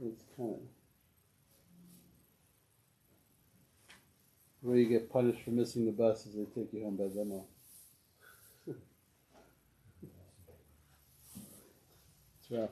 It's kind of where you get punished for missing the bus is they take you home by limo. It's rough.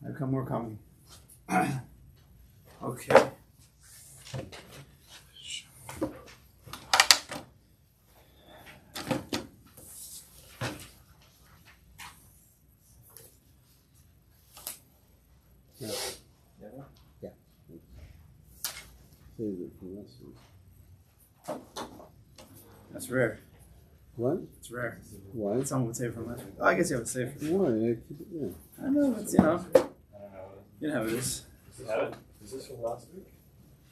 How come we're coming? Okay. Yeah. Save it for last week. That's rare. What? It's rare. Why? Someone would save it from last week. Oh, I guess you have to save it. Why? Yeah. I know, it's, you know. You know how it is. Is this from last week?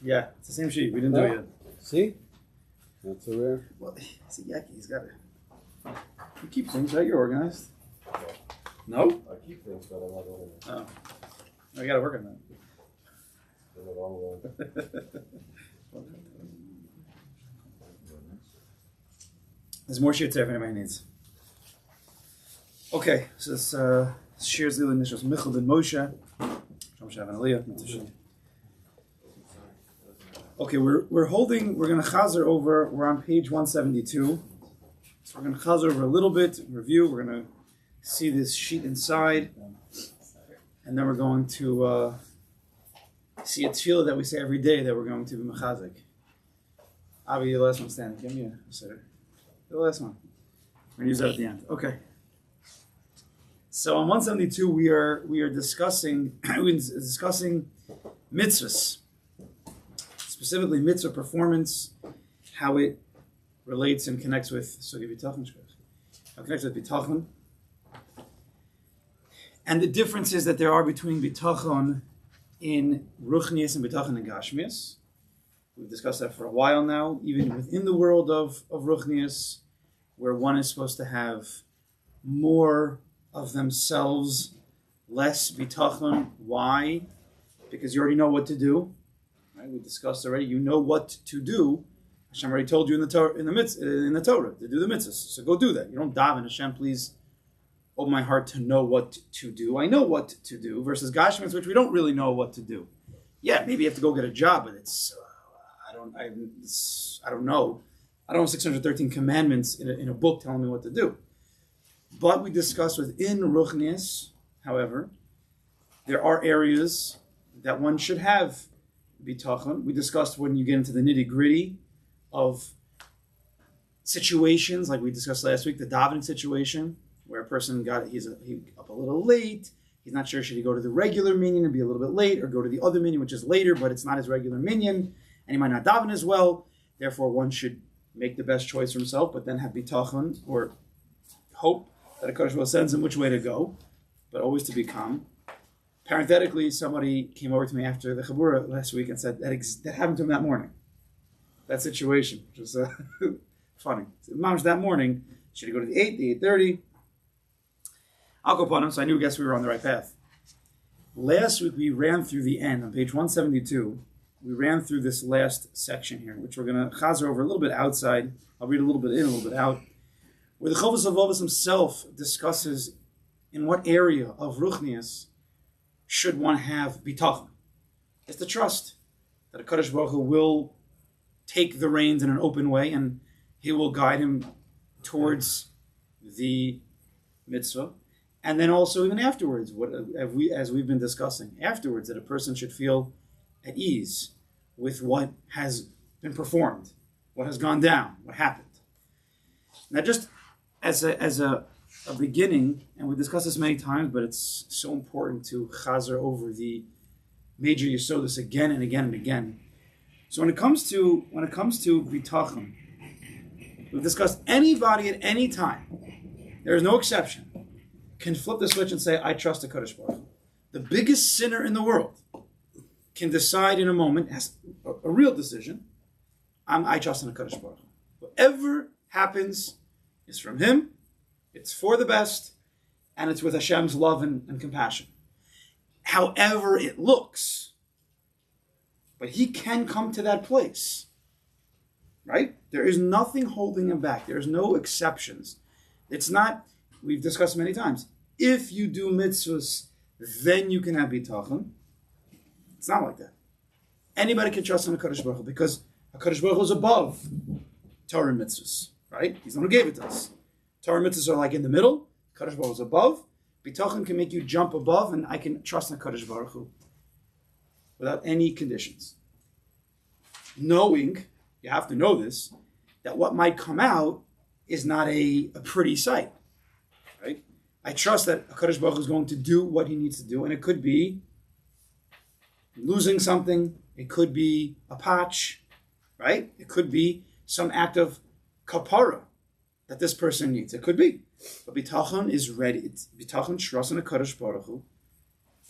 Yeah, it's the same sheet. We didn't do it yet. See? Not so rare. Well, see, Yaki, he's got it. You keep things, right? You're organized. No? I keep things, but I'm not organized. Oh. I gotta work on that. In the wrong one. There's more shit there if anybody needs. Okay, so this Shiur's Lila Nishos Michal ben Moshe. Okay, we're gonna chazer over, we're on page 172. So we're gonna chazer over a little bit, review, we're gonna see this sheet inside, and then we're going to see a tefillah that we say every day that we're going to be mechazik. Avi, the last one standing. Give me a sitter. The last one. We're gonna use that at the end. Okay. So on 172 we are discussing mitzvahs, specifically mitzvah performance, how it relates and connects with bitachon, and the differences that there are between bitachon in ruchnius and bitachon in gashmius. We've discussed that for a while now, even within the world of ruchnius, where one is supposed to have more of themselves, less bitachon. Why? Because you already know what to do. Right? We discussed already. You know what to do. Hashem already told you in the Torah, in the Torah to do the mitzvahs. So go do that. You don't daven, Hashem, please open my heart to know what to do. I know what to do. Versus gashmius, which we don't really know what to do. Yeah, maybe you have to go get a job, but it's I don't know. I don't know 613 commandments in a book telling me what to do. But we discussed within ruchnius, however, there are areas that one should have bitachon. We discussed when you get into the nitty-gritty of situations, like we discussed last week, the davening situation, where a person he's up a little late, he's not sure should he go to the regular minyan and be a little bit late, or go to the other minyan, which is later, but it's not his regular minyan, and he might not daven as well. Therefore, one should make the best choice for himself, but then have bitachon, or hope that a Kodesh will sends him which way to go, but always to be calm. Parenthetically, somebody came over to me after the Chabura last week and said that happened to him that morning. That situation, which was funny. So, Mom's that morning, should he go to the 8, the 8:30? I'll go upon him, so I guess we were on the right path. Last week we ran through the end, on page 172, we ran through this last section here, which we're going to chazer over a little bit outside. I'll read a little bit in, a little bit out, where the Chovos HaLevavos himself discusses in what area of ruchnius should one have bitachon. It's the trust that a Kodesh Baruch Hu will take the reins in an open way, and he will guide him towards the mitzvah. And then also even afterwards, as we've been discussing, afterwards, that a person should feel at ease with what has been performed, what has gone down, what happened. Now, just as a beginning, and we've discussed this many times, but it's so important to chazer over the major yesodus again and again and again. So when it comes to bitachon, we've discussed anybody at any time, there is no exception, can flip the switch and say, I trust the Kodesh Baruch Hu. The biggest sinner in the world can decide in a moment, has a real decision, I trust in the Kodesh Baruch Hu. Whatever happens is from him, it's for the best, and it's with Hashem's love and compassion. However it looks, but he can come to that place, right? There is nothing holding him back. There's no exceptions. It's not, we've discussed many times, if you do mitzvahs, then you can have bitachon. It's not like that. Anybody can trust in the Kodesh Baruch Hu because HaKadosh Baruch Hu is above Torah and mitzvahs, right? He's the one who gave it to us. Torah and mitzvahs are like in the middle. HaKadosh Baruch Hu is above. Bitachon can make you jump above, and I can trust in Kodesh Baruch Hu without any conditions. Knowing, you have to know this, that what might come out is not a pretty sight. Right? I trust that Kodesh Baruch Hu is going to do what he needs to do, and it could be losing something, it could be a patch, right? It could be some act of kapara that this person needs. It could be. But bitachon is ready. Bitachon, trust in a Kodesh Baruch Hu,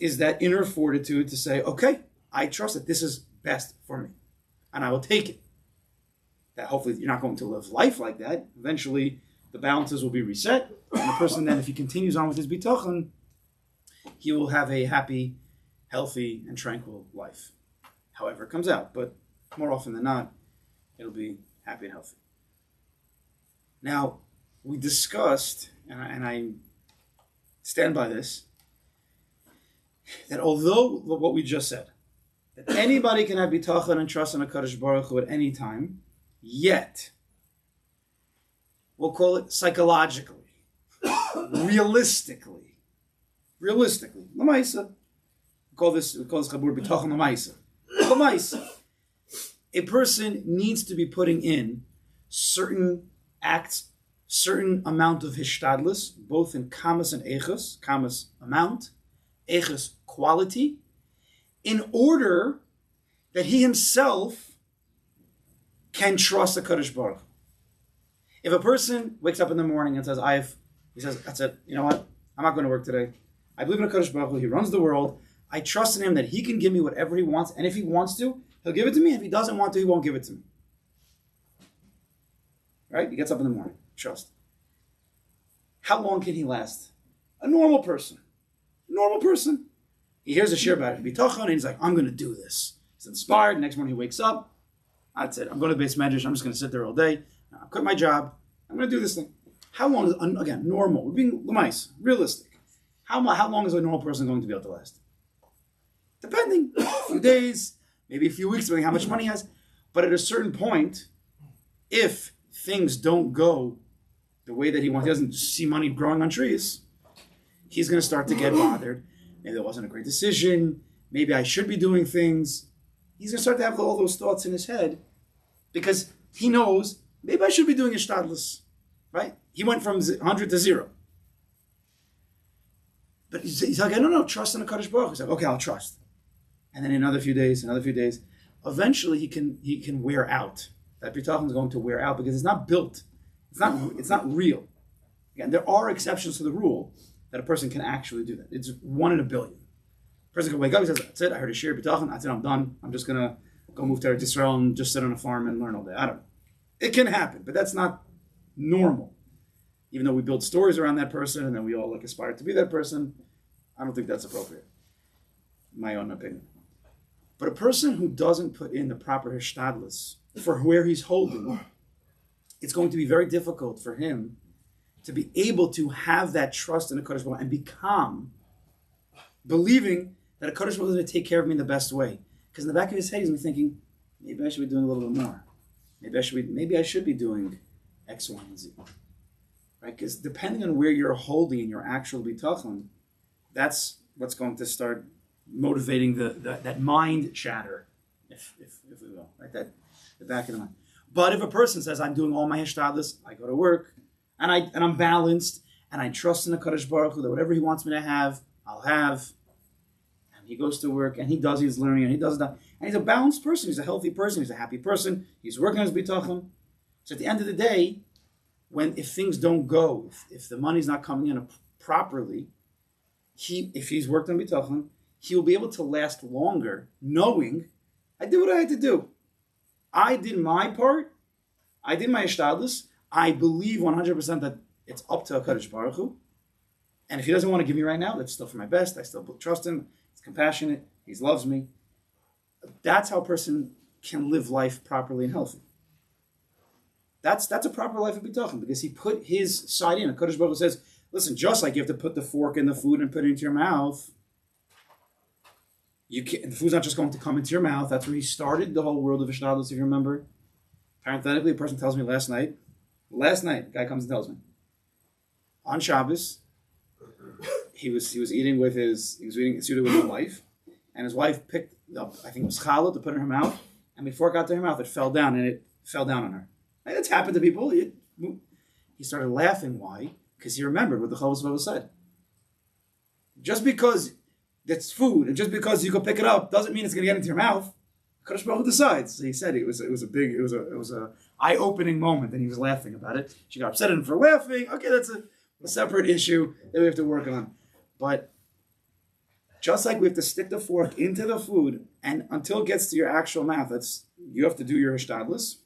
is that inner fortitude to say, okay, I trust that this is best for me, and I will take it. That hopefully you're not going to live life like that. Eventually, the balances will be reset, and the person then, if he continues on with his bitachon, he will have a happy, healthy, and tranquil life. However it comes out, but more often than not, it'll be happy and healthy. Now, we discussed, and I stand by this, that although what we just said, that anybody can have bitachon and trust in a Kodesh Baruch Hu at any time, yet, we'll call it psychologically, realistically, l'maisa. We call this chabur bitachon l'maisa. L'maisa. A person needs to be putting in certain acts, certain amount of hishtadlus, both in kamas and echos, kamas amount, echos quality, in order that he himself can trust the Kodesh Baruch. If a person wakes up in the morning and says, he says, that's it, you know what, I'm not going to work today. I believe in a Kodesh Baruch Hu, he runs the world, I trust in him that he can give me whatever he wants, and if he wants to, he'll give it to me. If he doesn't want to, he won't give it to me. Right? He gets up in the morning. Trust. How long can he last? A normal person. He hears a shiur about it, bitachon, and he's like, I'm going to do this. He's inspired. The next morning he wakes up. That's it. I'm going to the base medrash. I'm just going to sit there all day. I quit my job. I'm going to do this thing. How long is, again, normal? We're being lemais, realistic. How long is a normal person going to be able to last? Depending. A few days, maybe a few weeks, depending how much money he has. But at a certain point, if things don't go the way that he wants, he doesn't see money growing on trees, he's going to start to get bothered. Maybe that wasn't a great decision. Maybe I should be doing things. He's going to start to have all those thoughts in his head because he knows, maybe I should be doing ishtadlus, right? He went from 100 to 0. But he's like, no, trust in the Kodesh Baruch Hu. He's like, okay, I'll trust. And then another few days, eventually he can wear out. That bitachon is going to wear out because it's not built. It's not real. Again, there are exceptions to the rule that a person can actually do that. It's 1 in a billion. A person can wake up, he says, that's it, I heard a shiur bitachon, that's it, I'm done. I'm just going to go move to Israel and just sit on a farm and learn all day. I don't know. It can happen, but that's not normal. Even though we build stories around that person and then we all aspire to be that person, I don't think that's appropriate. My own opinion. But a person who doesn't put in the proper hishtadlus for where he's holding, it's going to be very difficult for him to be able to have that trust in a Kodesh Baruch Hu and be calm, believing that a Kodesh Baruch Hu is going to take care of me in the best way. Because in the back of his head, he's going to be thinking, maybe I should be doing a little bit more. Maybe I should be doing X, Y, and Z. Right? Because depending on where you're holding in your actual bitachon, that's what's going to start motivating that mind chatter, if we will, right? That the back of the mind. But if a person says, I'm doing all my hishtadlus, I go to work, and I'm balanced, and I trust in the Kodesh Baruch Hu that whatever he wants me to have, I'll have. And he goes to work, and he does his learning, and he does that. And he's a balanced person. He's a healthy person. He's a happy person. He's working on his bitachon. So at the end of the day, if things don't go, if the money's not coming in properly, if he's worked on bitachon, he will be able to last longer, knowing I did what I had to do. I did my part. I did my ishtadlus. I believe 100% that it's up to HaKadosh Baruch Hu. And if he doesn't want to give me right now, that's still for my best. I still trust him. He's compassionate. He loves me. That's how a person can live life properly and healthy. That's a proper life of bitachon because he put his side in. HaKadosh Baruch Hu says, listen, just like you have to put the fork in the food and put it into your mouth, the food's not just going to come into your mouth. That's where he started the whole world of Ishtadlus, if you remember. Parenthetically, a person tells me last night, a guy comes and tells me, on Shabbos, he was eating with his Seudah with his wife, and his wife picked up, I think it was challah, to put in her mouth, and before it got to her mouth, it fell down, and it fell down on her. And it's happened to people. He started laughing. Why? Because he remembered what the Chovos HaLevavos said. Just because it's food, and just because you go pick it up, doesn't mean it's going to get into your mouth. Kodesh Baruch Hu decides. So he said it was a eye-opening moment, and he was laughing about it. She got upset at him for laughing. Okay, that's a separate issue that we have to work on. But just like we have to stick the fork into the food, and until it gets to your actual mouth, you have to do your hishtadlus.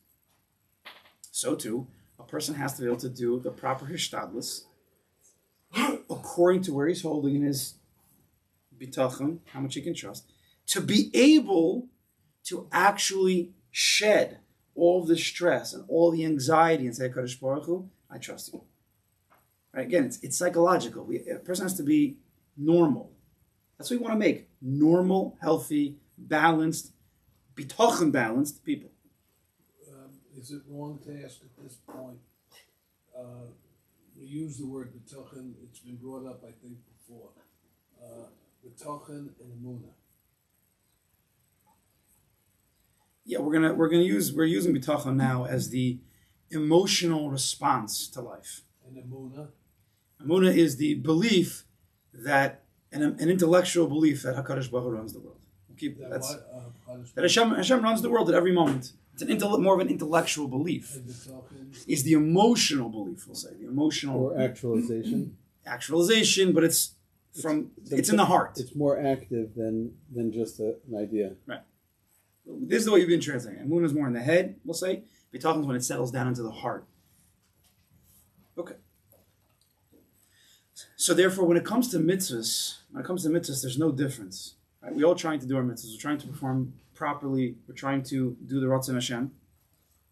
So too, a person has to be able to do the proper hishtadlus according to where he's holding in his bitachon, how much he can trust, to be able to actually shed all the stress and all the anxiety and say, Kodesh Baruch Hu, I trust you. Right? Again, it's psychological. A person has to be normal. That's what we want to make. Normal, healthy, balanced, bitachon balanced people. Is it wrong to ask at this point? We use the word bitachon. It's been brought up, I think, before. Bitachon and emunah. Yeah, we're using bitachon now as the emotional response to life. And emunah. Emunah is the belief that an intellectual belief that Hakadosh Baruch Hu runs the world. That Hashem runs the world at every moment. It's more of an intellectual belief. Is the emotional belief, we'll say, the emotional or actualization. Actualization, but it's in the heart. It's more active than just an idea. Right. This is the way you've been translating. Emunah is more in the head, we'll say. Bitachon is when it settles down into the heart. Okay. So therefore, when it comes to mitzvahs, there's no difference. Right? We're all trying to do our mitzvahs. We're trying to perform properly. We're trying to do the Ratzon Hashem.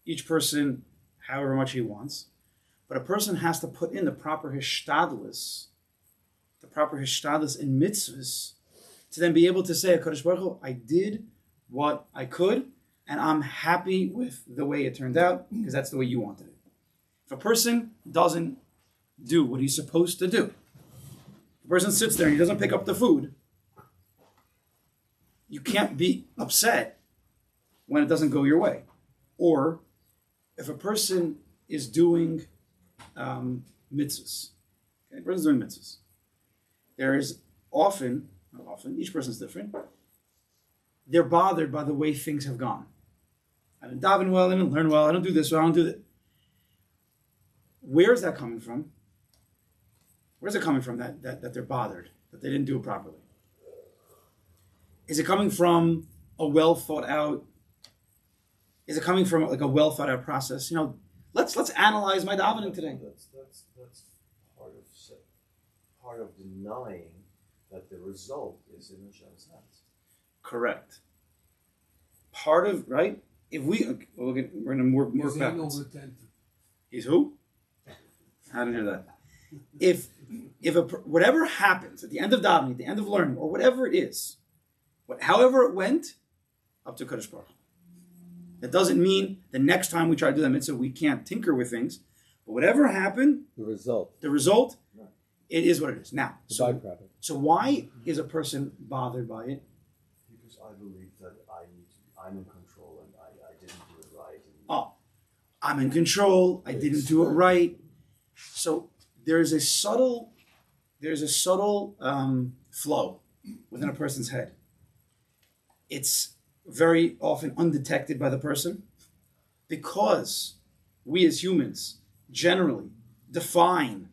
Each person, however much he wants. But a person has to put in the proper hishtadlus in mitzvahs, to then be able to say, Kodesh Baruch Hu, I did what I could, and I'm happy with the way it turned out, because that's the way you wanted it. If a person doesn't do what he's supposed to do, if a person sits there and he doesn't pick up the food, you can't be upset when it doesn't go your way. Or if a person is doing mitzvahs, okay, a person's doing mitzvahs, there is not often, each person's different, they're bothered by the way things have gone. I didn't daven well, I didn't learn well, I don't do this well, I don't do that. Where is that coming from? Where's it coming from that they're bothered, that they didn't do it properly? Is it coming from a well thought out? Is it coming from like a well thought out process? Let's analyze my davening today. That's part of denying that the result is in Hashem's hands. Correct. Part of, right? If we're going to work backwards. He's who? How did you hear that? If whatever happens at the end of davening, at the end of learning, or whatever it is, however it went, up to Kodesh Baruch Hu. That doesn't mean the next time we try to do that mitzvah, we can't tinker with things. But whatever happened, the result, right, it is what it is. Now, so why is a person bothered by it? Because I believe that I'm in control and I didn't do it right. I'm in control. I didn't do it right. So there's a subtle flow within a person's head. It's very often undetected by the person, because we as humans generally define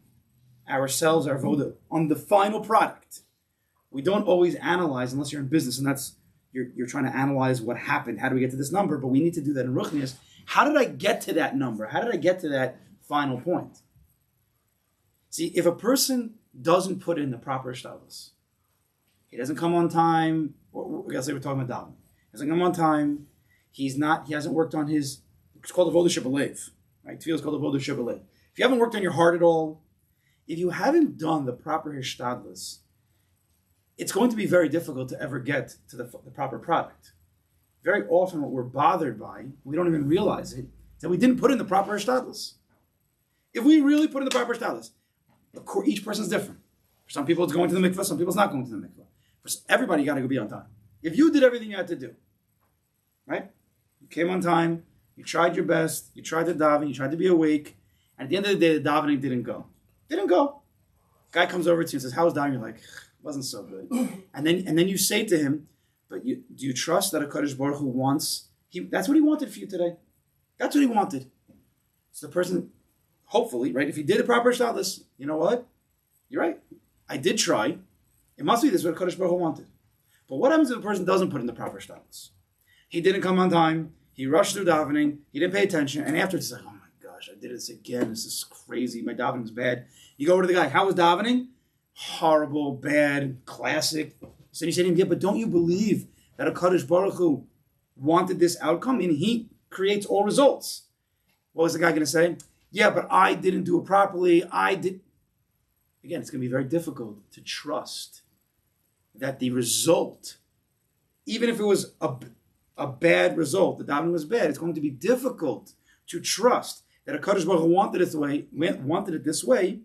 ourselves, our avoda, on the final product. We don't always analyze, unless you're in business, and that's you're trying to analyze what happened. How do we get to this number? But we need to do that in Ruchnius. How did I get to that number? How did I get to that final point? See, if a person doesn't put in the proper hishtadlus, he doesn't come on time, or I guess we're talking about davening. He doesn't come on time. He hasn't worked on his, it's called a Vodah Shebelev, right? Tefillah is called a Vodah Shebelev. If you haven't worked on your heart at all, if you haven't done the proper hishtadlus, it's going to be very difficult to ever get to the proper product. Very often what we're bothered by, we don't even realize it, is that we didn't put in the proper hishtadlus. If we really put in the proper hishtadlus, each person's different. For some people, it's going to the mikveh. Some people, it's not going to the mikveh. For everybody, you got to be on time. If you did everything you had to do, right? You came on time. You tried your best. You tried to daven. You tried to be awake. And at the end of the day, the davening didn't go. Didn't go. Guy comes over to you and says, "How was davening?" You're like, "Wasn't so good." And then you say to him, "But do you trust that a Kodesh Baruch Hu wants? That's what he wanted for you today. That's what he wanted." So the person, hopefully, right? If he did a proper shtalis, you know what? You're right. I did try. It must be this is what Kodesh Baruch Hu wanted. But what happens if the person doesn't put in the proper shtalis? He didn't come on time. He rushed through davening. He didn't pay attention. And after it's like, "Oh my gosh, I did this again. This is crazy. My davening is bad." You go over to the guy. "How was davening?" "Horrible, bad, classic." So you say to him, "Yeah, but don't you believe that a Kodesh Baruch Hu wanted this outcome and he creates all results?" What was the guy going to say? "Yeah, but I didn't do it properly. I did." Again, it's going to be very difficult to trust that the result, even if it was a bad result, the davening was bad, it's going to be difficult to trust that a Kodesh Baruch Hu wanted it this way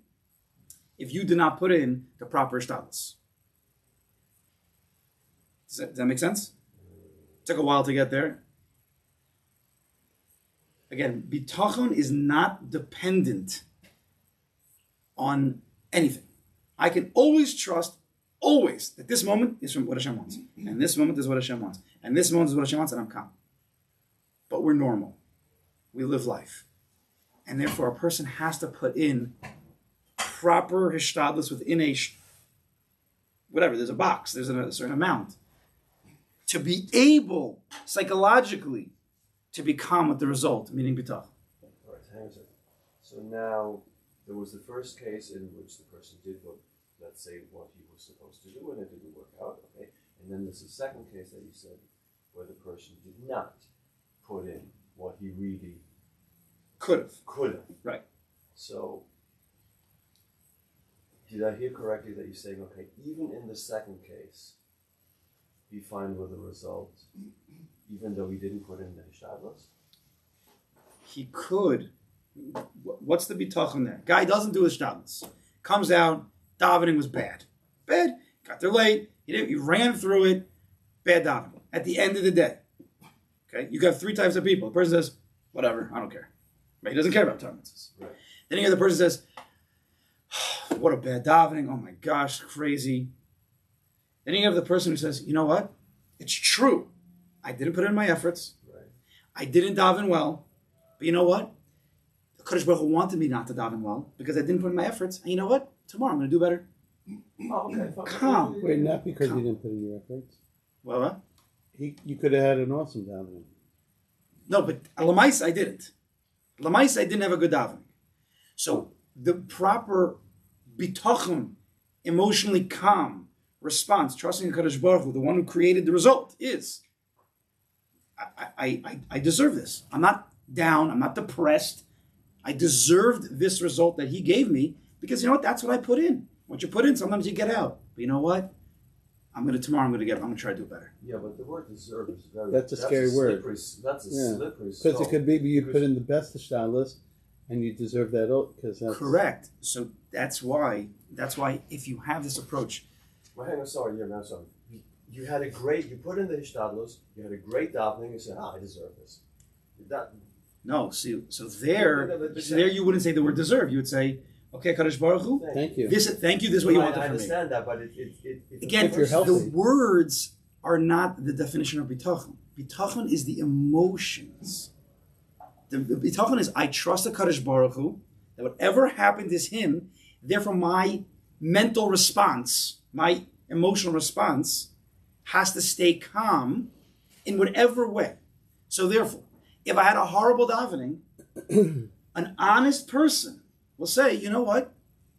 if you did not put in the proper shtalis. Does that make sense? It took a while to get there. Again, bitachon is not dependent on anything. I can always trust, always, that this moment is from what Hashem wants. And this moment is what Hashem wants. And this moment is what Hashem wants, and I'm calm. But we're normal. We live life. And therefore, a person has to put in proper hishtadlus within whatever, there's a box, there's a certain amount, to be able, psychologically, to be calm with the result, meaning bitach. All right, hang on a second. So now, there was the first case in which the person did what, let's say, what he was supposed to do, and it didn't work out, okay? And then there's the second case that you said, where the person did not put in what he really Could have. Right. So, did I hear correctly that you're saying, okay, even in the second case, be fine with the result, even though he didn't put in the hishtadlus? He could. What's the bitachon there? Guy doesn't do his shtalis. Comes out, davening was bad. Bad. Got there late. He ran through it. Bad davening. At the end of the day, okay, you got three types of people. The person says, "Whatever, I don't care." Right? He doesn't care about time. Right. Then you have the person says, "What a bad davening. Oh my gosh, crazy." Then you have the person who says, "You know what? It's true. I didn't put in my efforts. Right. I didn't daven well. But you know what? The Kodesh Baruch Hu wanted me not to daven well because I didn't put in my efforts. And you know what? Tomorrow I'm going to do better." Oh, okay. Calm. Wait, not because you didn't put in your efforts. Well, what? You could have had an awesome davening. No, but Lamais I didn't. Lamais I didn't have a good davening. So the proper bitachon, emotionally calm response, trusting the Kodesh Baruch Hu, the one who created the result, is I deserve this. I'm not down. I'm not depressed. I deserved this result that he gave me because you know what? That's what I put in. What you put in, sometimes you get out. But you know what? I'm going to try to do better. Yeah, but the word deserve is very... That's a scary word. That's a slippery Because slope. it could be you put in the best of shtalis, and you deserve that because that's... Correct. So that's why if you have this approach... Well, hang on, sorry. You had a great... You put in the hishtadlus, you had a great davening, you said, I deserve this. No, see, so there you wouldn't say the word deserve. You would say, okay, Kadosh Baruch Hu, thank you. This is what you wanted from me. I understand that, but Again, if you're healthy. the words are not the definition of bitachon. Bitachon is the emotions. The bitachon is, I trust the Kadosh Baruch Hu, that whatever happened is him, therefore my mental response, my emotional response, has to stay calm in whatever way. So therefore, if I had a horrible davening, an honest person will say, you know what?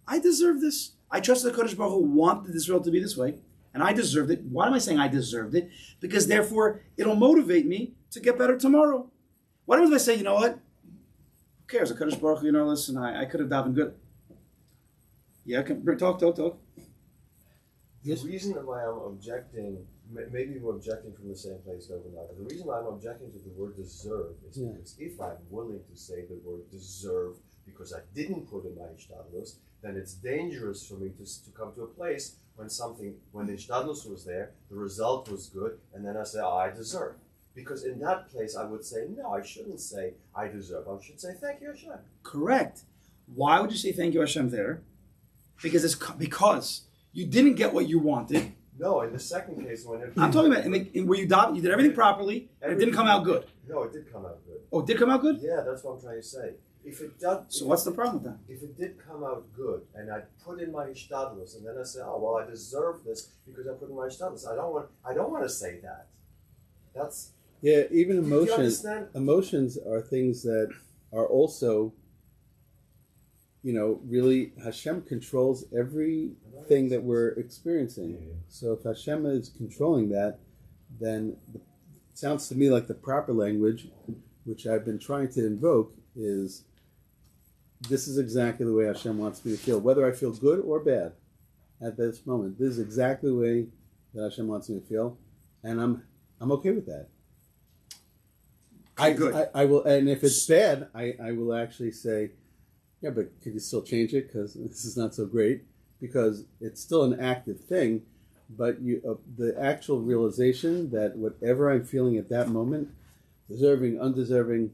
I deserve this. I trust the Kodesh Baruch Hu wanted this world to be this way, and I deserved it. Why am I saying I deserved it? Because therefore, it'll motivate me to get better tomorrow. What happens if I say, you know what? Who cares? The Kodesh Baruch Hu, listen, I could have davened good. Yeah, talk. The reason why I'm objecting, maybe we're objecting from the same place overnight, but the reason why I'm objecting to the word deserve is because if I'm willing to say the word deserve because I didn't put in my Ishtadlus, then it's dangerous for me to come to a place when the Ishtadlus was there, the result was good, and then I say, I deserve. Because in that place I would say, no, I shouldn't say I deserve. I should say, thank you, Hashem. Correct. Why would you say thank you, Hashem there? Because you didn't get what you wanted. No, in the second case, when I'm talking about where you did everything properly, and it didn't come out good. No, it did come out good. Oh, it did come out good? Yeah, that's what I'm trying to say. So what's the problem with that? If it did come out good, and I put in my Ishtadlus, and then I say, oh, well, I deserve this because I put in my Ishtadlus. I don't want to say that. That's... Yeah, even Do you emotions. understand? Emotions are things that are also, really Hashem controls everything that we're experiencing. So if Hashem is controlling that, then it sounds to me like the proper language, which I've been trying to invoke, is this is exactly the way Hashem wants me to feel, whether I feel good or bad at this moment. This is exactly the way that Hashem wants me to feel, and I'm okay with that. Good. I will, and if it's bad, I will actually say, yeah, but could you still change it? Because this is not so great. Because it's still an active thing, but the actual realization that whatever I'm feeling at that moment, deserving, undeserving,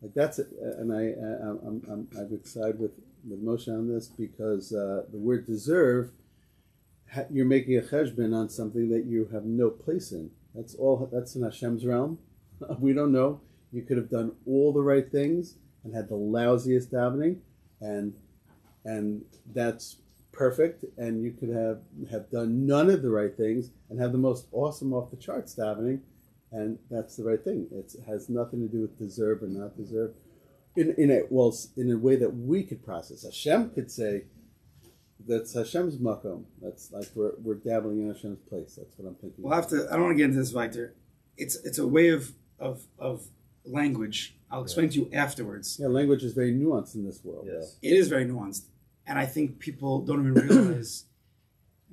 like that's it. And I would side with Moshe on this because the word deserve, you're making a cheshbon on something that you have no place in. That's in Hashem's realm. We don't know. You could have done all the right things and had the lousiest davening, and that's perfect. And you could have done none of the right things and have the most awesome off the charts davening, and that's the right thing. It has nothing to do with deserve or not deserve. In a way that we could process. Hashem could say that's Hashem's makom. That's like we're dabbling in Hashem's place. That's what I'm thinking. We'll have to. I don't want to get into this, Victor. It's a way of language. I'll explain to you afterwards. Yeah, language is very nuanced in this world. Yes. It is very nuanced. And I think people don't even realize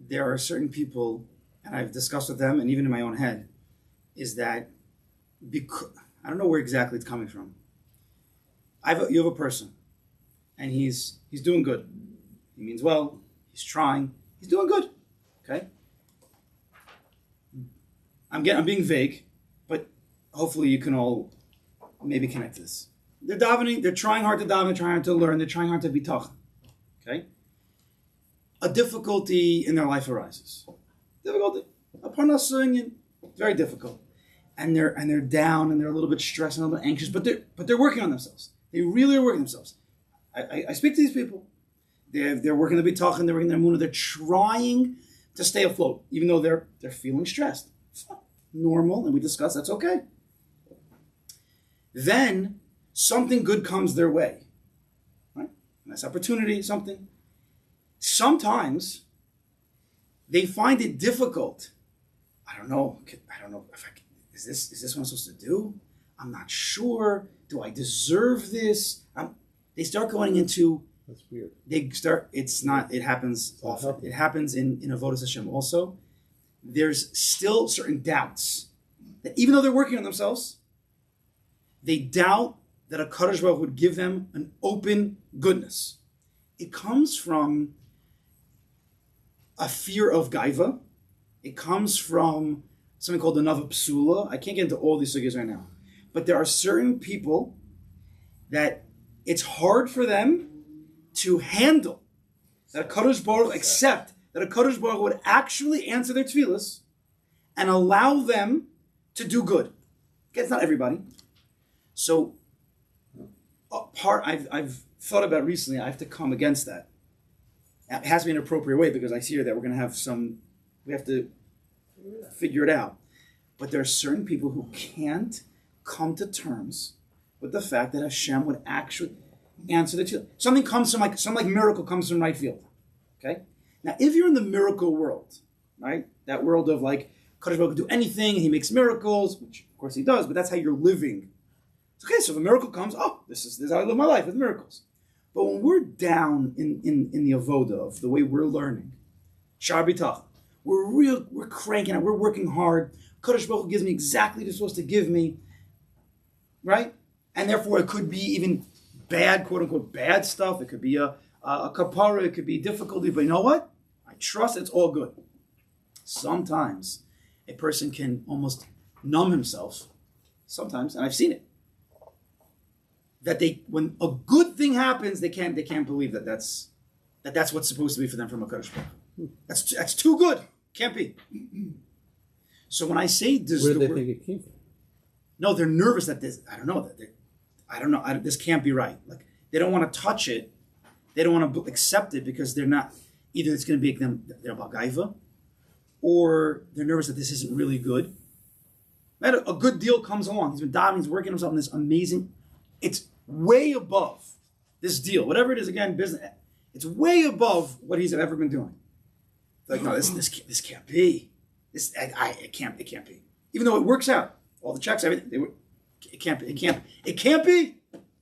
there are certain people, and I've discussed with them, and even in my own head, is that I don't know where exactly it's coming from. You have a person, and he's doing good. He means well. He's trying. He's doing good. Okay? I'm being vague, but hopefully you can all maybe connect to this. They're davening. They're trying hard to daven. They're trying hard to learn. They're trying hard to be tach. Okay? A difficulty in their life arises. Difficulty. A Parnes HaShana, very difficult. And they're down and they're a little bit stressed and a little bit anxious, but they're working on themselves. They really are working on themselves. I speak to these people. They're working to be tach and they're working their moon. They're trying to stay afloat, even though they're feeling stressed. It's normal, and we discussed that's okay. Then something good comes their way. Right? Nice opportunity, something. Sometimes they find it difficult. I don't know if is this what I'm supposed to do? I'm not sure. Do I deserve this? They start going into. That's weird. It's not. It happens often. It happens in Avodas Hashem also. There's still certain doubts that even though they're working on themselves, they doubt that a Kodesh Baruch would give them an open goodness. It comes from a fear of gaiva. It comes from something called the Nava Psula. I can't get into all these sugars right now. But there are certain people that it's hard for them to handle that a Kodesh Baruch accept that a Kodesh Baruch would actually answer their tefillas and allow them to do good. Okay, it's not everybody. So, a part I've thought about recently, I have to come against that. It has to be an appropriate way because I hear that we're going to have we have to figure it out. But there are certain people who can't come to terms with the fact that Hashem would actually answer the tefillah. Something comes from some miracle comes from right field. Okay? Now, if you're in the miracle world, right? That world of Kodesh Baruch can do anything and he makes miracles, which of course he does, but that's how you're living. It's okay, so if a miracle comes, this is how I live my life with miracles. But when we're down in the avoda of the way we're learning, Shaar Habitachon, we're cranking out, we're working hard. Kodesh Baruch gives me exactly what he's supposed to give me, right? And therefore it could be even bad, quote unquote, bad stuff. It could be a kapara. It could be difficulty. But you know what? I trust it's all good. Sometimes a person can almost numb himself. Sometimes, and I've seen it. That when a good thing happens, they can't believe that's what's supposed to be for them from a Kodesh Baruch Hu. That's too good. Can't be. So when I say this, where do they think it came from? No, they're nervous that this. I don't know. This can't be right. Like they don't want to touch it. They don't want to accept it because they're not. Either it's going to make them they're bagaiva, or they're nervous that this isn't really good. A good deal comes along. He's been diving. He's working himself on this amazing. It's way above this deal, whatever it is. Again, business. It's way above what he's ever been doing. Like no, this can't be. It can't be. Even though it works out, all the checks, everything. It can't be.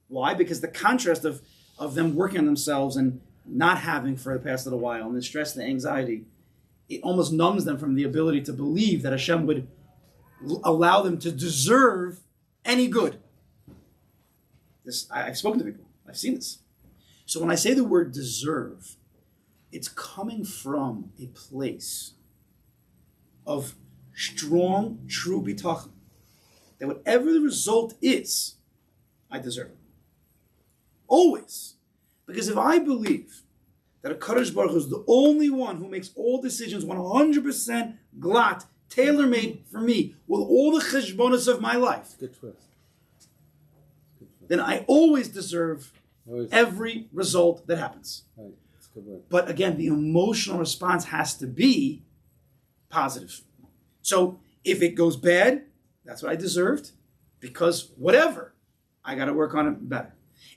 Why? Because the contrast of them working on themselves and not having for the past little while, and the stress and the anxiety, it almost numbs them from the ability to believe that Hashem would allow them to deserve any good. I've spoken to people. I've seen this. So when I say the word deserve, it's coming from a place of strong, true bitachon. That whatever the result is, I deserve it. Always. Because if I believe that a Kodesh Baruch Hu is the only one who makes all decisions 100% glatt, tailor-made for me, with all the cheshbonos of my life, Good twist. then I always deserve every result that happens. Right. That's a good word. But again, the emotional response has to be positive. So if it goes bad, that's what I deserved, because whatever, I got to work on it better.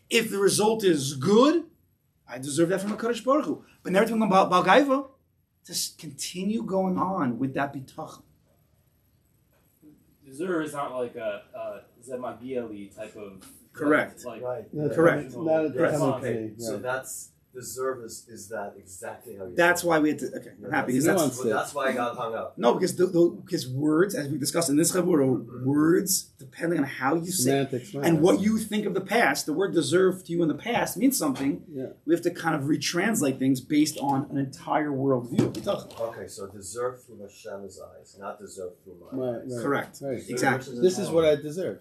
If the result is good, I deserve that from a Kodesh Baruch Hu. But never talking about Balgaiva, just continue going on with that bitachon. Deserve is not like a Zemagieli type of... Correct. Like, Right. Correct. Not a That's penalty, okay. right. So that's deserve is that exactly how you That's say why it? we had to, okay, I'm happy. That's Because nuanced. That's why I got hung up. no, because words, as we discussed in this chavur, words, depending on how you say Semantics. and what you think of the past, the word deserve to you in the past means something. Yeah. We have to kind of retranslate things based on an entire worldview. Okay, so deserve through Hashem's eyes, not deserve through my Right, eyes. right. Correct. Right. Exactly. This is what I deserve.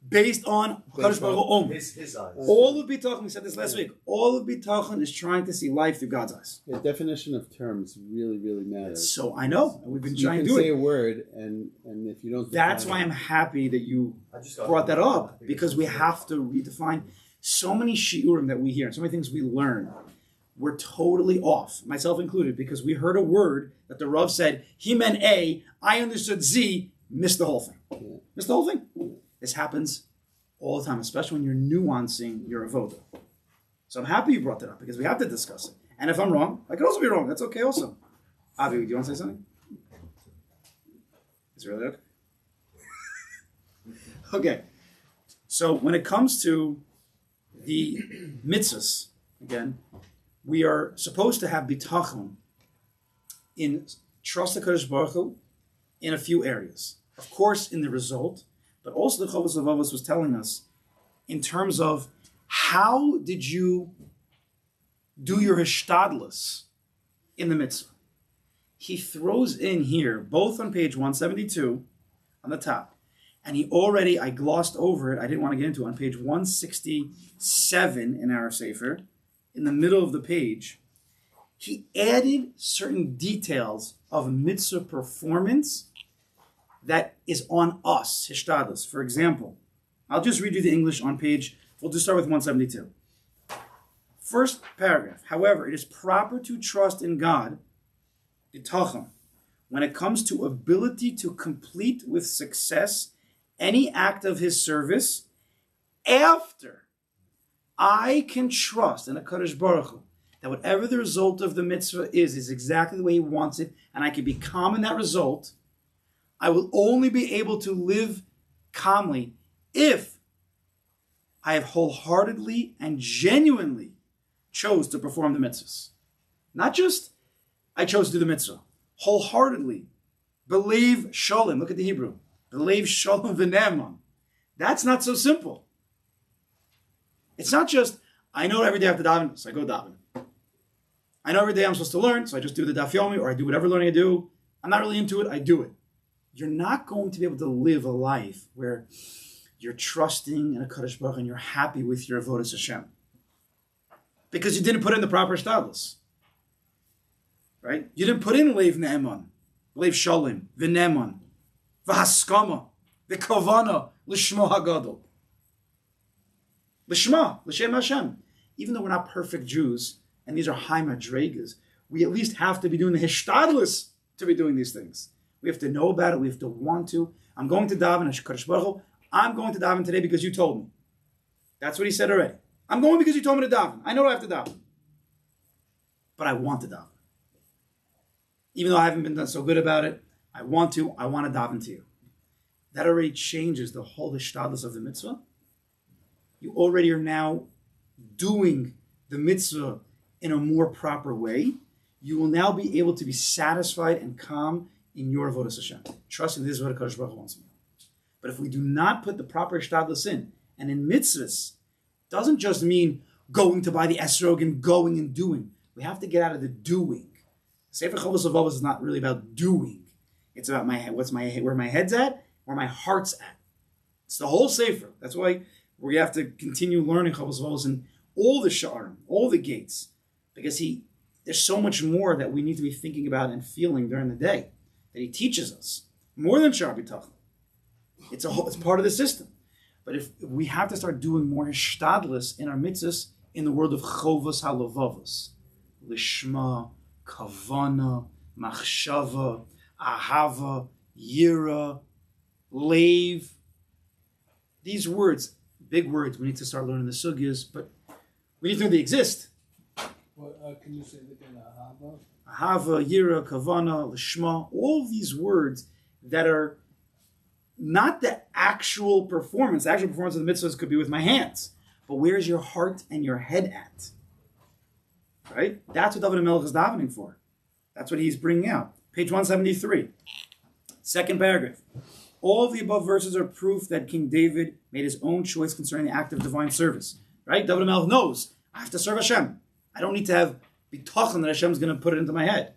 Based on Kadosh Baruch Hu only. His eyes. All of bitachon, we said this last week, all of bitachon is trying to see life through God's eyes. The definition of terms really, really matters. So I know, and we've been You trying can to do say it. a word, and if you don't... That's define why I'm happy that you I just got brought that hung up, because we have to redefine so many shiurim that we hear, so many things we learn. We're totally off, myself included, because we heard a word that the Rav said, he meant A, I understood Z, missed the whole thing. Yeah. Missed the whole thing. This happens all the time, especially when you're nuancing your avoda. So I'm happy you brought that up, because we have to discuss it. And if I'm wrong, I could also be wrong. That's okay also. Avi, do you want to say something? Is it really okay? Okay. So when it comes to the mitzvahs, again, we are supposed to have bitachon in trust the Kodesh Baruch Hu in a few areas. Of course, in the result, but also the Chovos HaLevavos was telling us in terms of how did you do your hishtadlus in the mitzvah. He throws in here, both on page 172 on the top, and I glossed over it, I didn't want to get into it, on page 167 in our Sefer, in the middle of the page, he added certain details of mitzvah performance that is on us, hishtadlus. For example, I'll just read you the English on page, we'll just start with 172. First paragraph, however, it is proper to trust in God, bitachon, when it comes to ability to complete with success any act of his service after I can trust in a Kodesh Baruch Hu that whatever the result of the mitzvah is exactly the way he wants it, and I can be calm in that result. I will only be able to live calmly if I have wholeheartedly and genuinely chose to perform the mitzvahs. Not just I chose to do the mitzvah. Wholeheartedly. Believe shalom. Look at the Hebrew. Believe shalom v'ne'eman. That's not so simple. It's not just, I know every day I have to daven, so I go daven. I know every day I'm supposed to learn, so I just do the daf yomi, or I do whatever learning I do. I'm not really into it, I do it. You're not going to be able to live a life where you're trusting in a Kodesh Baruch and you're happy with your avodas Hashem. Because you didn't put in the proper shtadlus. Right? You didn't put in leiv ne'eman, leiv shalim, v'ne'eman, v'haskama, v'kavana, l'shmo hagadol. L'shma, l'shem Hashem. Even though we're not perfect Jews, and these are high madregas, we at least have to be doing the hishtadlus to be doing these things. We have to know about it. We have to want to. I'm going to daven. Kodesh Baruch Hu, I'm going to daven today because you told me. That's what he said already. I'm going because you told me to daven. I know I have to daven. But I want to daven. Even though I haven't been done so good about it, I want to daven to you. That already changes the whole hishtadlus of the mitzvah. You already are now doing the mitzvah in a more proper way. You will now be able to be satisfied and calm in your avodas Hashem, trusting this is what HaKadosh Baruch Hu wants me. But if we do not put the proper hishtadlus in, and in mitzvahs, doesn't just mean going to buy the esrog and going and doing. We have to get out of the doing. Sefer Chovos HaLevavos is not really about doing. It's about where my head's at, where my heart's at. It's the whole sefer. That's why we have to continue learning Chovos HaLevavos and all the Shaar, all the gates, because there's so much more that we need to be thinking about and feeling during the day that he teaches us more than Shaar Habitachon. It's part of the system. But if we have to start doing more hishtadlus in our mitzvahs in the world of Chovos HaLevavos, lishma, kavana, machshava, ahava, yira, leiv. These words, big words, we need to start learning the sugyas, but we need to know they exist. Well, can you say it again? Ahava? Ahava, yira, kavana, lishma, all these words that are not the actual performance. The actual performance of the mitzvahs could be with my hands. But where's your heart and your head at? Right? That's what David HaMelech is davening for. That's what he's bringing out. Page 173. Second paragraph. All of the above verses are proof that King David made his own choice concerning the act of divine service. Right? David HaMelech knows, I have to serve Hashem. I don't need to have bitachon that Hashem's going to put it into my head.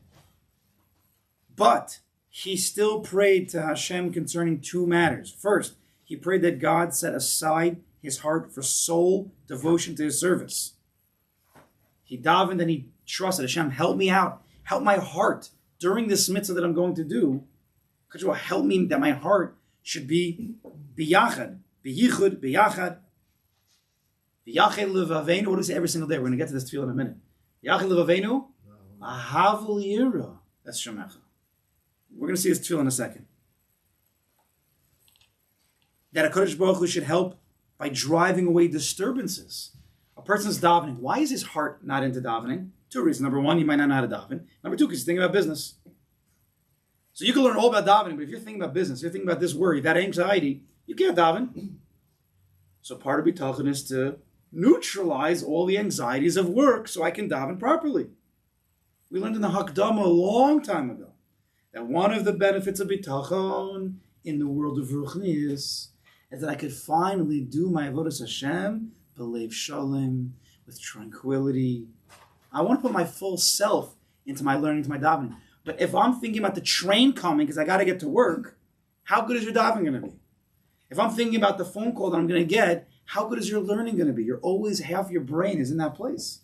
But he still prayed to Hashem concerning two matters. First, he prayed that God set aside his heart for sole devotion to his service. He davened and he trusted Hashem, help me out. Help my heart during this mitzvah that I'm going to do. Could you help me that my heart should be biyachad, biyichud, biyachad. Biyachad levavenu. What do we say every single day? We're going to get to this tefillah in a minute. Biyachad levavenu, ahavul yira. That's shemecha. We're going to see this tefillah in a second. That a Kodesh Baruch Hu should help by driving away disturbances. A person's davening. Why is his heart not into davening? Two reasons. Number one, you might not know how to daven. Number two, because you're thinking about business. So you can learn all about davening, but if you're thinking about business, you're thinking about this worry, that anxiety, you can't daven. So part of bitachon is to neutralize all the anxieties of work so I can daven properly. We learned in the Hakdama a long time ago that one of the benefits of bitachon in the world of ruchnius is that I could finally do my avodas Hashem b'leiv shalom, with tranquility. I want to put my full self into my learning, into my davening. But if I'm thinking about the train coming because I got to get to work, how good is your davening going to be? If I'm thinking about the phone call that I'm going to get, how good is your learning going to be? You're always, half your brain is in that place.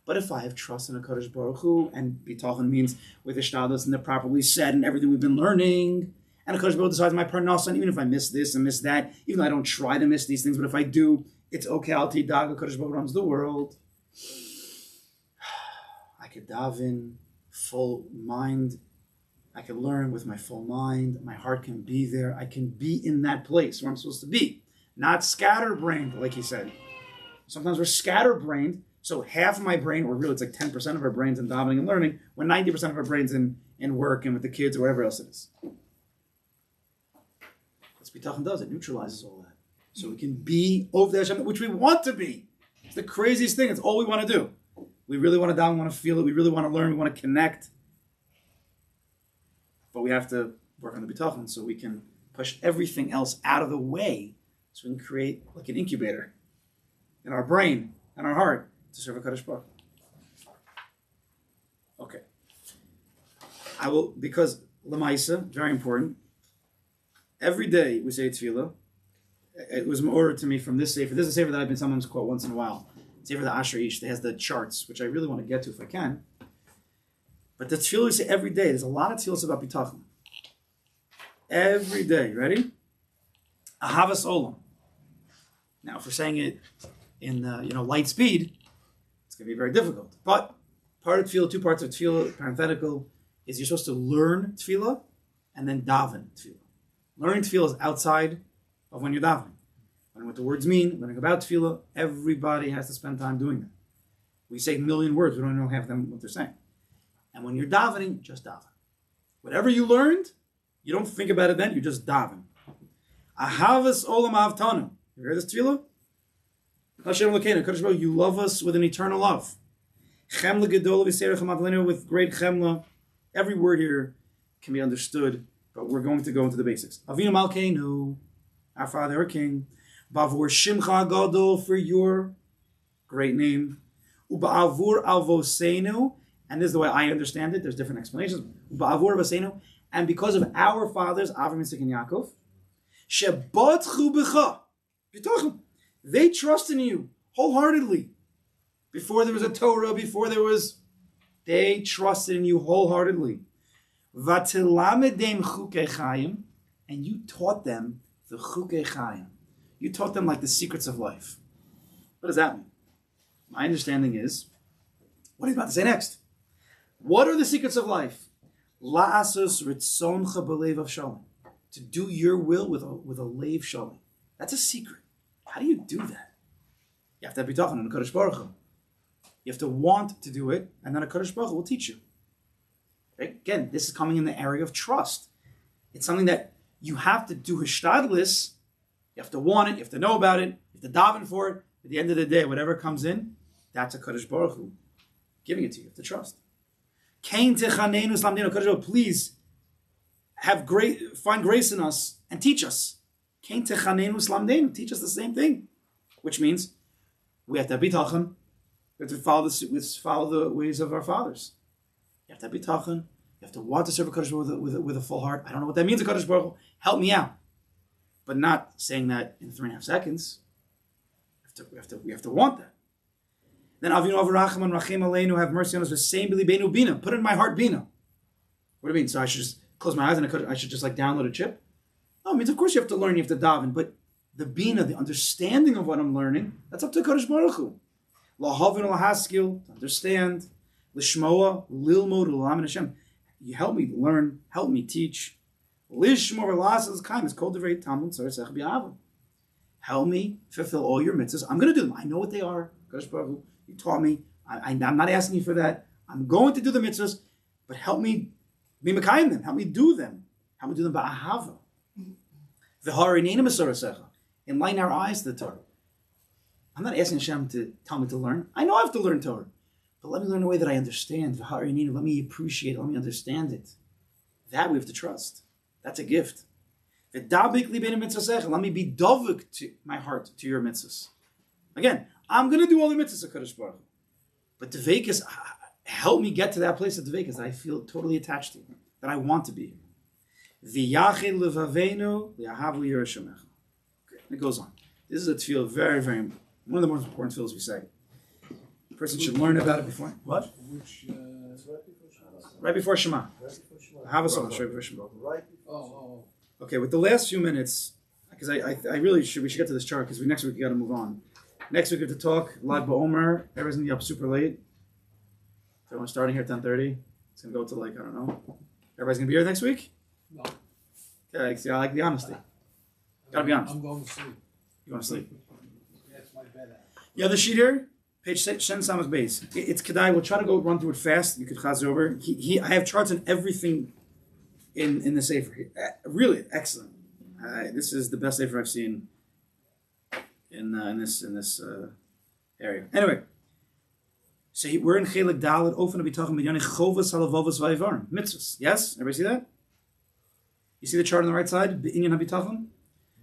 But if I have trust in a Kodesh Baruch Hu, and bitachon means with hishtadlus and they're properly said and everything we've been learning, and a Kodesh Baruch Hu decides my Parnes HaShana, even if I miss this and miss that, even though I don't try to miss these things, but if I do, it's okay. Al tidag, a Kodesh Baruch Hu runs the world. I could daven full mind. I can learn with my full mind. My heart can be there. I can be in that place where I'm supposed to be. Not scatterbrained, like he said. Sometimes we're scatterbrained. So half of my brain, or really it's like 10% of our brains in davening and learning, when 90% of our brains in work and with the kids or whatever else it is. That's what bitachon does. It neutralizes all that. So we can be over the Hashem, which we want to be. It's the craziest thing. It's all we want to do. We really want to daven, we want to feel it. We really want to learn. We want to connect. But we have to work on the bitachon so we can push everything else out of the way so we can create like an incubator. in our brain and our heart to serve a Kadosh Baruch Hu. Okay. I will, because Lamaisa, very important. Every day we say tefillah. It was ordered to me from this sefer. This is a sefer that I've been sometimes quote once in a while. Sefer the Aish that has the charts, which I really want to get to if I can. But the tefillah we say every day. There's a lot of tefillahs about bitachon. Every day, ready? Ahavas olam. Now, if we're saying it in light speed, it's going to be very difficult. But part of tefillah, two parts of tefillah, parenthetical, is you're supposed to learn tefillah and then daven tefillah. Learning tefillah is outside of when you're davening. Learning what the words mean, learning about tefillah, everybody has to spend time doing that. We say a million words, we don't know half of them what they're saying. And when you're davening, just daven. Whatever you learned, you don't think about it then, you just daven. Ahavas olam avtanu. You hear this tefillah? Hashem Elokeinu, Kodesh Baruch Hu, you love us with an eternal love. Chemla gedol v'seirach madlenu, with great chemla. Every word here can be understood, but we're going to go into the basics. Avinu Malkeinu, our Father, our King. Bavur Shimcha Gadol, for your great name. Uba'avur Avosenu, and this is the way I understand it. There's different explanations. Uba'avur Avosenu, and because of our fathers, Avram, Yitzchak, and Yaakov, Shebatchu B'cha, Bitachon, they trust in you wholeheartedly. Before there was a Torah, they trusted in you wholeheartedly. Vatilamedem chukei chayim, and you taught them the chukei chayim. You taught them like the secrets of life. What does that mean? My understanding is, what are you about to say next? What are the secrets of life? La'asos ritzoncha b'leiv avshalom, to do your will with a leiv shalom. That's a secret. How do you do that? You have to have bitachon in the Kodesh Baruch Hu. You have to want to do it, and then a Kodesh Baruch Hu will teach you. Right? Again, this is coming in the area of trust. It's something that you have to do hishtadlis. You have to want it, you have to know about it, you have to daven for it. At the end of the day, whatever comes in, that's a Kodesh Baruch Hu giving it to you. You have to trust. Kain techanenu slamdenu, Kodesh Baruch Hu, please find grace in us and teach us. Kain techanenu slamdenu, teach us the same thing. Which means we have to have bitachon. We have to follow the ways of our fathers. You have to have bitachon. You have to want to serve a Kodesh Baruch Hu with a full heart. I don't know what that means, a Kodesh Baruch Hu. Help me out. But not saying that in 3.5 seconds. We have to want that. Then Avinu Avaracham and Rachim Aleinu, have mercy on us. The same Benu Bina. Put it in my heart Bina. What do you mean? So I should just close my eyes and I should just like download a chip? No, it means of course you have to learn, you have to daven, but the Bina, the understanding of what I'm learning, that's up to Kodesh Baruch Hu. Lahavin lahaskil, to understand. Lishmoa, lilmod, ulamin Hashem. You help me learn, help me teach. Lishmor v'lasas kindness, kol divrei Talmud tzarech b'ahavim. Help me fulfill all your mitzvahs. I'm going to do them. I know what they are. Kodesh Baruch Hu, you taught me. I'm not asking you for that. I'm going to do the mitzvahs, but help me be mekayim them. Help me do them. Help me do them ba'ahava. V'harinenu mesorasecha. Enlighten our eyes to the Torah. I'm not asking Hashem to tell me to learn. I know I have to learn Torah. But let me learn in a way that I understand. V'harinenu, let me appreciate it. Let me understand it. That we have to trust. That's a gift. V'dabik li bein mitzvasecha. Let me be dovuk to my heart, to your mitzvahs. Again, I'm going to do all the mitzvahs of Kodesh Baruch Hu. But Dveikus, help me get to that place of Dveikus that I feel totally attached to, that I want to be. V'yachid levavenu li'ahavu yirashamecha. It goes on. This is a tefillah, very, very, one of the most important tefillahs we say. A person should learn about it before. What? Which, Right before Shema. Have a song, right before Shema. Okay, with the last few minutes, because I really should, we should get to this chart, because next week we got to move on. Next week we have to talk, Lag BaOmer, everybody's going to be up super late. Everyone's starting here at 10:30. It's going to go to like, I don't know. Everybody's going to be here next week? No. Okay, see, I like the honesty. Gotta be honest. I'm going to sleep. You want to sleep? That's my bed. You have the sheet here? Page Shen Sam's base. It's Kedai. We'll try to go run through it fast. You could chaz over. I have charts on everything in the Sefer. Really excellent. This is the best Sefer I've seen in this area. Anyway, so we're in Chelik Dalet. Ofen Habitachon B'Yonei Chovas Halavavos V'Aivarim. Mitzvahs. Yes? Everybody see that? You see the chart on the right side? B'Inyan Habitachon?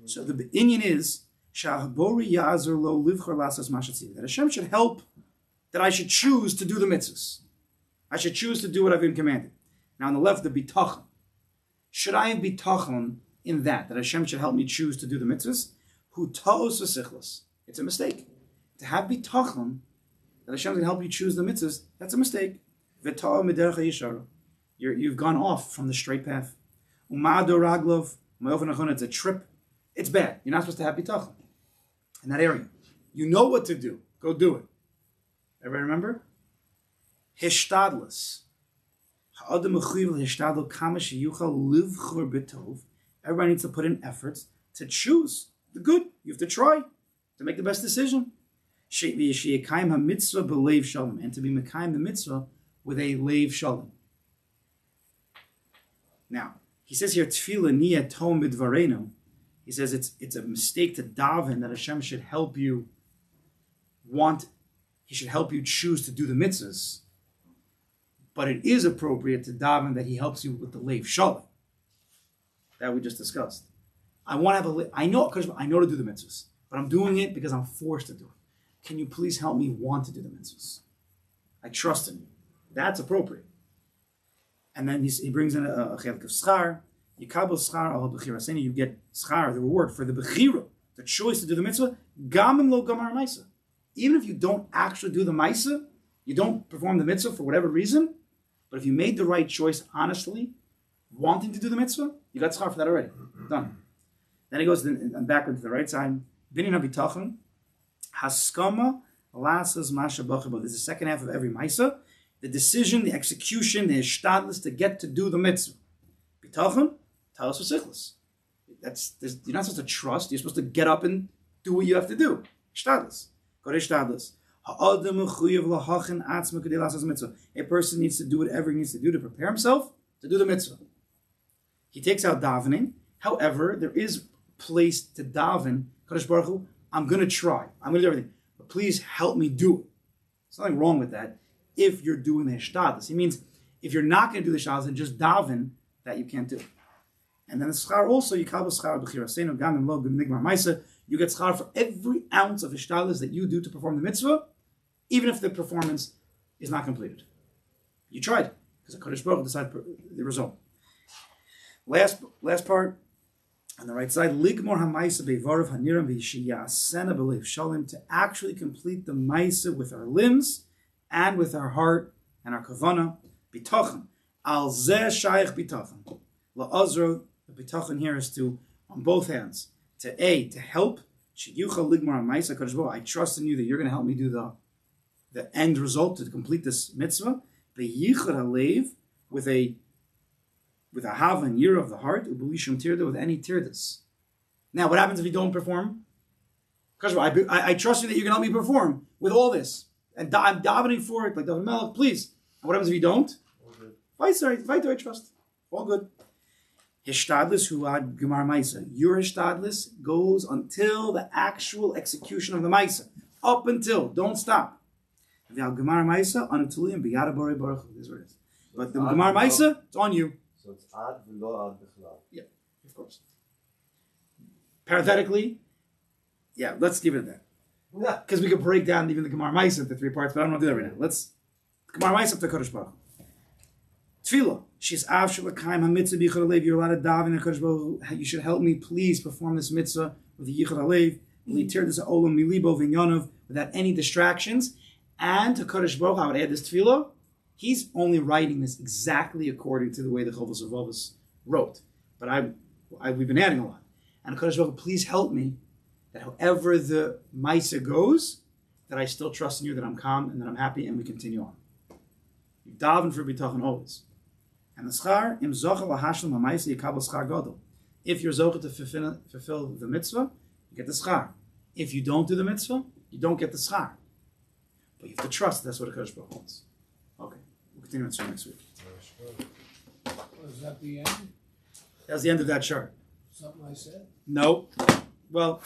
So the Inyan is That Hashem should help, that I should choose to do the mitzvahs. I should choose to do what I've been commanded. Now on the left, the bitachon. Should I have bitachon in that Hashem should help me choose to do the mitzvahs? Hu ta'os v'sichlos. It's a mistake. To have bitachon, that Hashem can help you choose the mitzvahs, that's a mistake. V'ta'o miderech ha'yishara. You've gone off from the straight path. Umado raglov. It's a trip. It's bad. You're not supposed to have bitachon in that area. You know what to do. Go do it. Everybody remember? Hishtadlus. Everybody needs to put in efforts to choose the good. You have to try to make the best decision. And to be mekayim the mitzvah with a leiv shalom. Now, he says here, tefillah niyah tom b'dvarenu. He says it's a mistake to daven that Hashem should help you He should help you choose to do the mitzvahs. But it is appropriate to daven that He helps you with the leiv shalom that we just discussed. I want to have I know to do the mitzvahs, but I'm doing it because I'm forced to do it. Can you please help me want to do the mitzvahs? I trust in you. That's appropriate. And then he brings in a chelik of schar. Yikabel schar al bechira. You get schar, the reward for the bechira, the choice to do the mitzvah. Gamim lo gamar maisa. Even if you don't actually do the maisa, you don't perform the mitzvah for whatever reason, but if you made the right choice honestly, wanting to do the mitzvah, you got schar for that already. Done. Then he goes backward to the right side. Binyan habitachon haskama lasas masha bachabo. This is the second half of every maisa. The decision, the execution, the ishtadlus to get to do the mitzvah. Bitachon, talos v'sichlos. You're not supposed to trust. You're supposed to get up and do what you have to do. Ishtadlus. Kodesh ishtadlus. A person needs to do whatever he needs to do to prepare himself to do the mitzvah. He takes out davening. However, there is place to daven. Kodesh Baruch Hu, I'm going to try. I'm going to do everything. But please help me do it. There's nothing wrong with that. If you're doing the hishtadlus, he means if you're not going to do the hishtadlus and just daven, that you can't do. And then the schar also, you kabel schar b'chirasenu gamim lo b'nigmar ma'isa. You get schar for every ounce of hishtadlus that you do to perform the mitzvah, even if the performance is not completed. You tried because the Kodesh Baruch Hu decided the result. Last part on the right side, ligmor ha'maisa be'varav haniram v'yishiyasena b'leiv shalom, to actually complete the maisa with our limbs and with our heart and our kavana. Bitachon. Al zeh shayich bitachon. La'azro, the bitachon here is to, on both hands, to help. Sheyuchal ligmar ha'maisa Kodesh Baruch Hu, I trust in you that you're going to help me do the end result to complete this mitzvah. Be'yichad ha'leiv, with a hav and yira of the heart, ubulishum tirda, with any tirdas. Now, what happens if you don't perform? I trust you that you're going to help me perform with all this. And I'm davening for it, like David Melech, please. And what happens if you don't? Fight, I trust. All good. Hishtadlis huad gemar maisa. Your hishtadlis goes until the actual execution of the maisa. Up until, don't stop. V'al gemar maisa anutuliyim b'yada borei baruch hu. This is what it is. But the gemar maisa, it's on you. So it's ad v'lo ad b'chlal. Yeah, of course. Parenthetically, yeah, let's give it that. Because we could break down even the Gemara Maisa into 3 parts, but I don't want to do that right now. Let's Gemara Maisa to Kodesh Baruch Hu. Tefillah. She's av shalakayim hamitzvah b'yichud halev. You're allowed to daven in Kodesh Baruch Hu. You should help me, please, perform this mitzvah with the yichud halev. Litir this olam milibo v'inyanov, without any distractions. And to Kodesh Baruch Hu, I would add this tefillah. He's only writing this exactly according to the way the Chovos HaLevavos wrote. But we've been adding a lot. And Kodesh Baruch Hu, please help me that however the Maisa goes, that I still trust in you, that I'm calm and that I'm happy, and we continue on. You daven for bitachon always. And the schar, im zocha lahashlam ha'maisa yikabel schar gadol. If you're zocha to fulfill the mitzvah, you get the schar. If you don't do the mitzvah, you don't get the schar. But you have to trust that's what a Kodesh Baruch Hu wants. Okay, we'll continue on next week. Was that the end? That was the end of that chart. Something I said? No. Well,